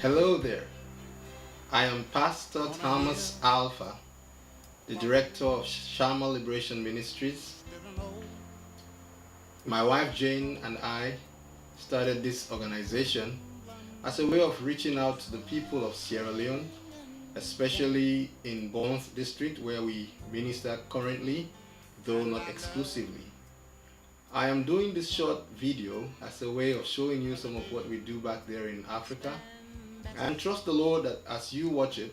Hello there. I am Pastor Thomas Alpha, the director of Shammah Liberation Ministries. My wife Jane and I started this organization as a way of reaching out to the people of Sierra Leone, especially in Bonth district where we minister currently, though not exclusively. I am doing this short video as a way of showing you some of what we do back there in Africa, and trust the Lord that as you watch it,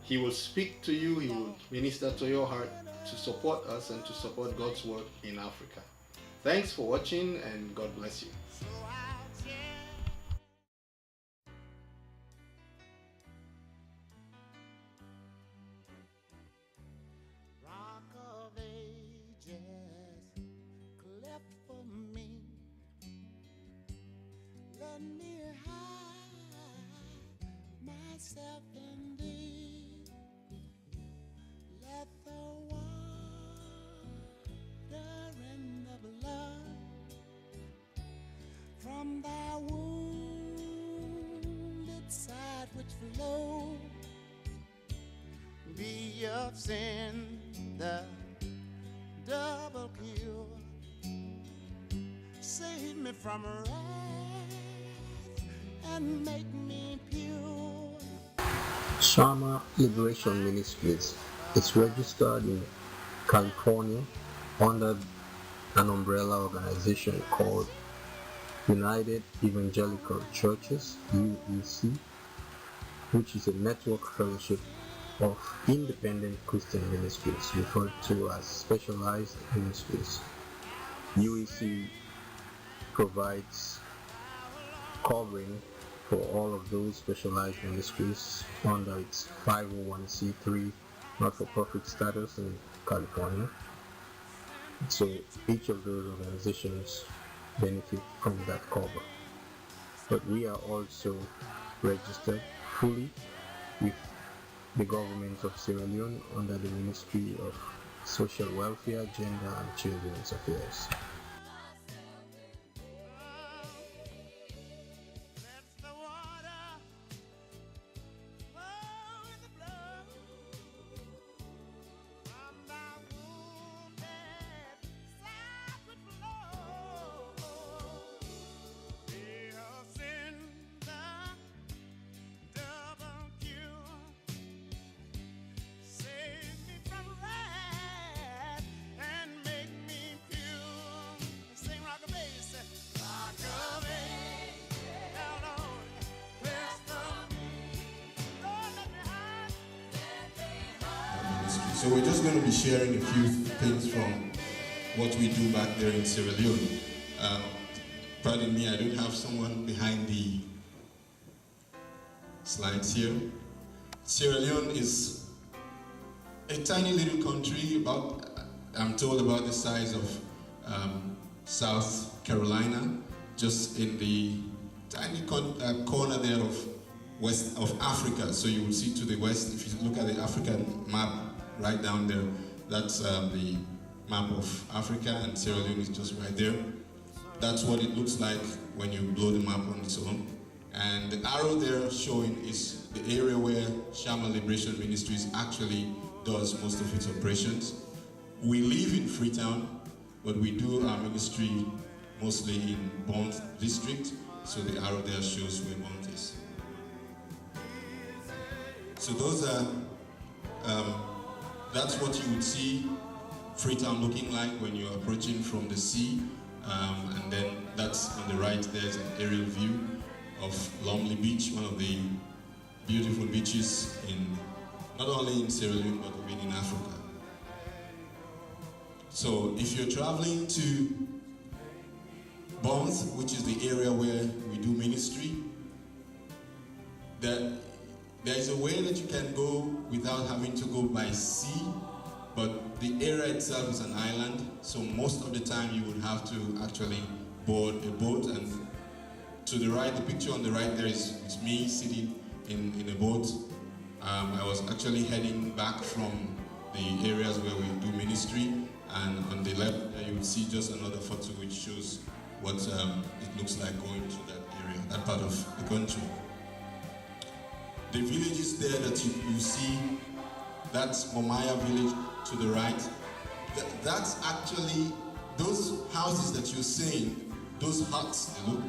He will speak to you, He will minister to your heart to support us and to support God's work in Africa. Thanks for watching and God bless you. Rock of ages, cleft for me. Let me hide myself in thee. Let the water and the blood from thy wounded side which flow be of sin the double cure. Save me from wrath and make me pure. Shammah Liberation Ministries is registered in California under an umbrella organization called United Evangelical Churches, UEC, which is a network fellowship of independent Christian ministries referred to as specialized ministries. UEC provides covering for all of those specialized ministries under its 501c3 not-for-profit status in California. So each of those organizations benefit from that cover. But we are also registered fully with the government of Sierra Leone under the Ministry of Social Welfare, Gender and Children's Affairs. So we're just going to be sharing a few things from what we do back there in Sierra Leone. Pardon me, I don't have someone behind the slides here. Sierra Leone is a tiny little country, about, I'm told, about the size of South Carolina, just in the tiny corner there of west of Africa. So you will see to the west, if you look at the African map, right down there, that's the map of Africa, and Sierra Leone is just right there. That's what it looks like when you blow the map on its own. And the arrow there showing is the area where Shammah Liberation Ministries actually does most of its operations. We live in Freetown, but we do our ministry mostly in Bonth district, so the arrow there shows where Bonth is. So those are that's what you would see Freetown looking like when you're approaching from the sea. And then that's on the right, there's an aerial view of Lumley Beach, one of the beautiful beaches in not only in Sierra Leone but even in Africa. So if you're traveling to Bonth, which is the area where we do ministry, there is a way that you can go without having to go by sea, but the area itself is an island, so most of the time you would have to actually board a boat. And to the right, the picture on the right there is me sitting in a boat. I was actually heading back from the areas where we do ministry, and on the left you will see just another photo which shows what it looks like going to that area, that part of the country. The villages there that you see, that's Momaya village to the right. That's actually, those houses that you're seeing, those huts, you know,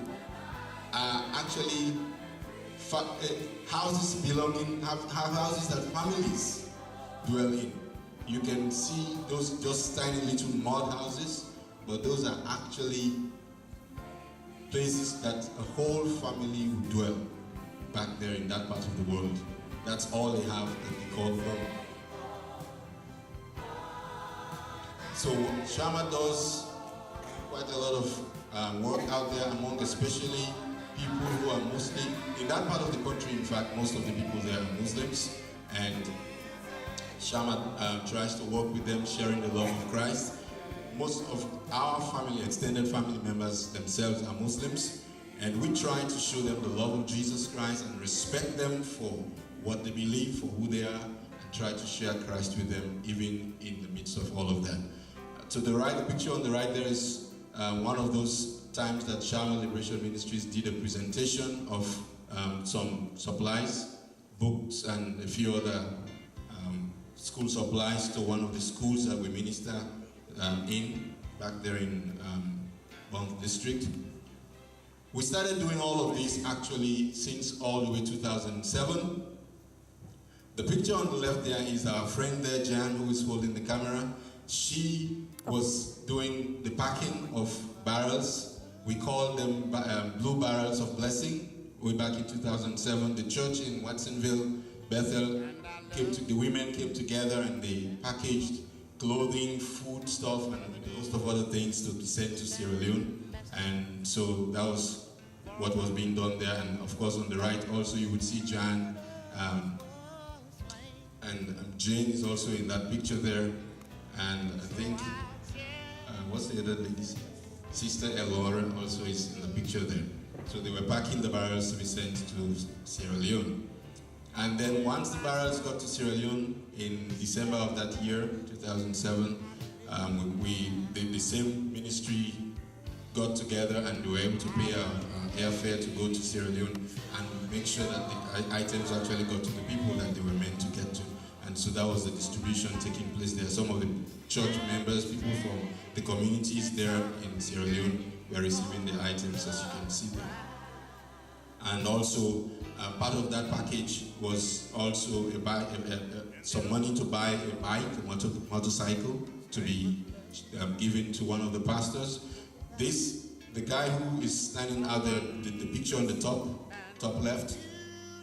are actually houses belonging, houses that families dwell in. You can see those just tiny little mud houses, but those are actually places that a whole family would dwell back there in that part of the world. That's all they have that they call home. So Shammah does quite a lot of work out there among especially people who are Muslim. In that part of the country, in fact, most of the people there are Muslims, and Shammah tries to work with them, sharing the love of Christ. Most of our family, extended family members themselves are Muslims, and we try to show them the love of Jesus Christ and respect them for what they believe, for who they are, and try to share Christ with them, even in the midst of all of that. To the right, the picture on the right there is one of those times that Shammah Liberation Ministries did a presentation of some supplies, books, and a few other school supplies to one of the schools that we minister in back there in Bonth District. We started doing all of this actually since all the way 2007. The picture on the left there is our friend there, Jan, who is holding the camera. She was doing the packing of barrels. We called them blue barrels of blessing. Way back in 2007, the church in Watsonville, Bethel, the women came together and they packaged clothing, food stuff, and a host of other things to send to Sierra Leone. And so that was what was being done there. And of course on the right also you would see Jan, and Jane is also in that picture there. And I think, what's the other lady's? Sister Elora also is in the picture there. So they were packing the barrels to be sent to Sierra Leone. And then once the barrels got to Sierra Leone in December of that year, 2007, the same ministry got together and they were able to pay our airfare to go to Sierra Leone and make sure that the items actually got to the people that they were meant to get to. And so that was the distribution taking place there. Some of the church members, people from the communities there in Sierra Leone were receiving the items, as you can see there. And also, part of that package was also some money to buy a bike, a motorcycle, to be given to one of the pastors. The guy who is standing out there, the picture on the top left,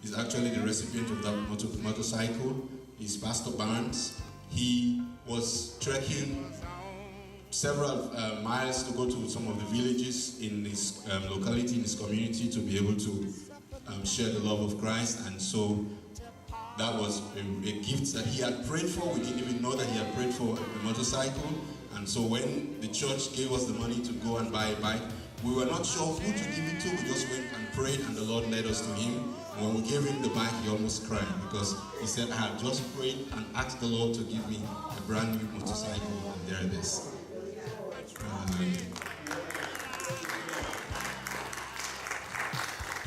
is actually the recipient of that motorcycle. Is Pastor Barnes. He was trekking several miles to go to some of the villages in this locality, in this community, to be able to share the love of Christ. And so that was a gift that he had prayed for. We didn't even know that he had prayed for a motorcycle. And so when the church gave us the money to go and buy a bike, we were not sure who to give it to. We just went and prayed, and the Lord led us to him. And when we gave him the bike, he almost cried because he said, I had just prayed and asked the Lord to give me a brand new motorcycle, and there it is.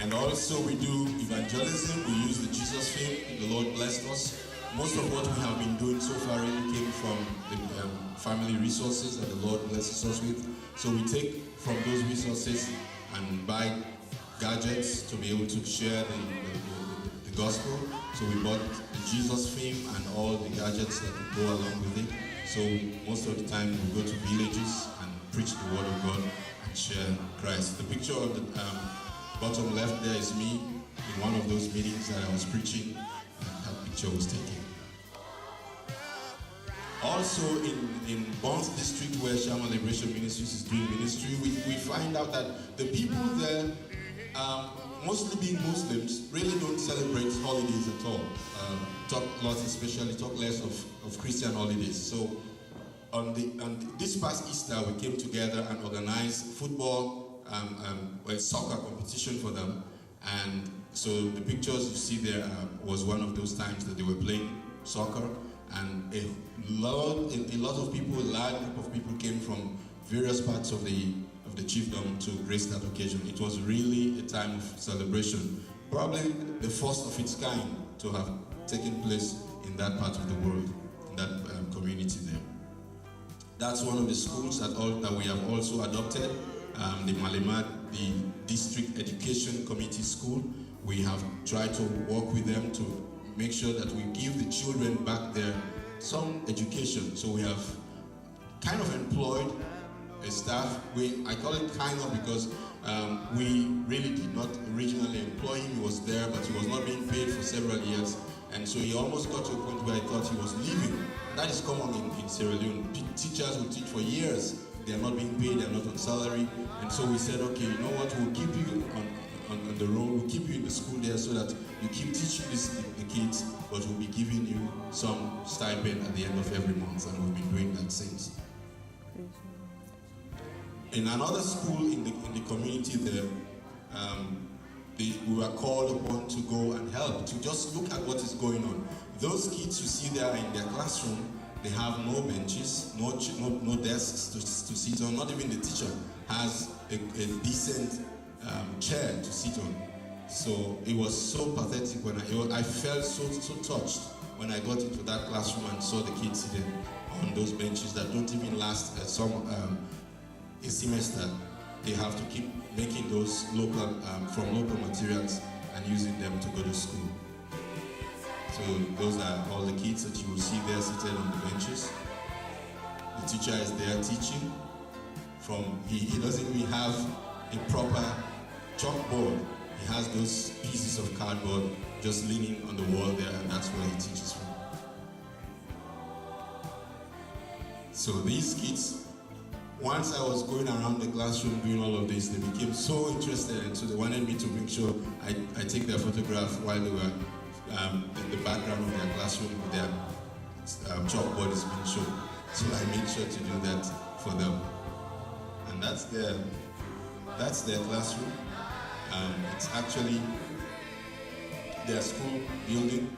And also we do evangelism. We use the Jesus film. The Lord blessed us. Most of what we have been doing so far really came from the family resources that the Lord blesses us with. So we take from those resources and buy gadgets to be able to share the gospel. So we bought the Jesus film and all the gadgets that go along with it. So most of the time we go to villages and preach the word of God and share Christ. The picture on the bottom left there is me in one of those meetings that I was preaching, and that picture was taken. Also in Bonth District, where Shammah Liberation Ministries is doing ministry, we find out that the people there, mostly being Muslims, really don't celebrate holidays at all. Talk less of Christian holidays. So on this past Easter, we came together and organized football, soccer competition for them. And so the pictures you see there was one of those times that they were playing soccer. And a large group of people came from various parts of the chiefdom to grace that occasion. It was really a time of celebration, probably the first of its kind to have taken place in that part of the world, in that community there. That's one of the schools that we have also adopted, the Malemad, the District Education Committee School. We have tried to work with them to make sure that we give the children back there some education. So we have kind of employed a staff. I call it kind of because we really did not originally employ him. He was there, but he was not being paid for several years. And so he almost got to a point where I thought he was leaving. That is common in Sierra Leone. Teachers will teach for years. They are not being paid, they are not on salary. And so we said, okay, you know what, we'll keep you on the road, we'll keep you in the school there so that you keep teaching the kids, but we'll be giving you some stipend at the end of every month. And we've been doing that since. In another school in the community there, we were called upon to go and help, to just look at what is going on. Those kids you see there in their classroom, they have no benches, no desks to sit on. Not even the teacher has a decent chair to sit on. So it was so pathetic when I felt so touched when I got into that classroom and saw the kids sitting on those benches that don't even last a semester. They have to keep making those from local materials and using them to go to school. So those are all the kids that you will see there seated on the benches. The teacher is there teaching. He doesn't even have a proper chalkboard. He has those pieces of cardboard just leaning on the wall there, and that's where he teaches from. So these kids, once I was going around the classroom doing all of this, they became so interested, and so they wanted me to make sure I take their photograph while they were in the background of their classroom with their chalkboard is being shown. So I made sure to do that for them. And that's their classroom. It's actually their school building.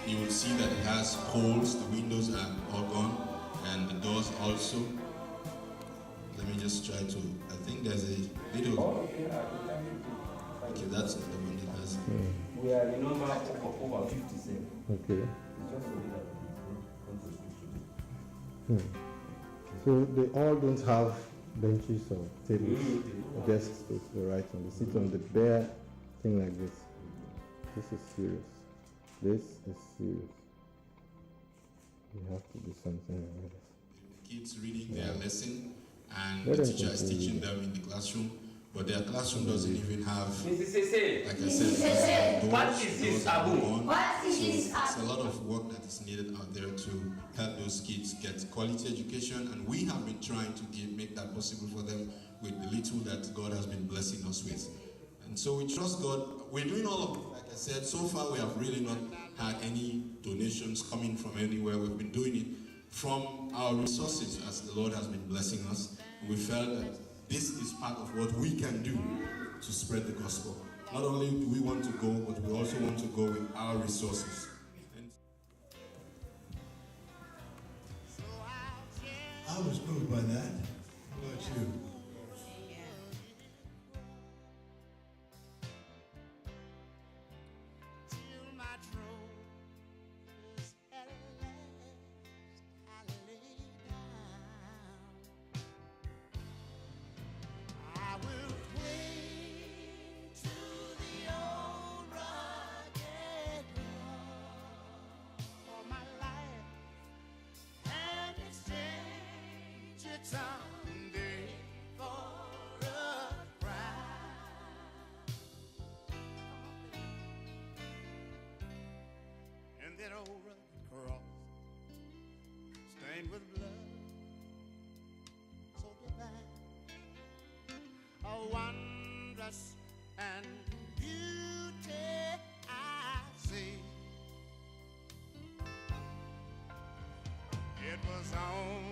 You will see that it has holes, the windows are all gone, and the doors also. Let me just try to, I think there's a little, okay, that's not the one that has. We are in number of over 57. Okay. It's just a little bit. So they all don't have benches or tables or desks to write on. They sit on the bare thing like this. This is serious. This is serious. You have to do something like this. The kids reading their lesson, and the teacher is teaching them in the classroom, but their classroom doesn't even have, like I said, What is this, Abu? What is this? It's a lot of work that is needed out there to help those kids get quality education, and we have been trying to make that possible for them with the little that God has been blessing us with. And so we trust God. We're doing all of it. Like I said, so far we have really not had any donations coming from anywhere. We've been doing it from our resources as the Lord has been blessing us. And we felt that this is part of what we can do to spread the gospel. Not only do we want to go, but we also want to go with our resources. I was moved by that. How about you? Someday for a cry. And that old rugged cross stained with blood, so divine, a wondrous and beauty I see. It was on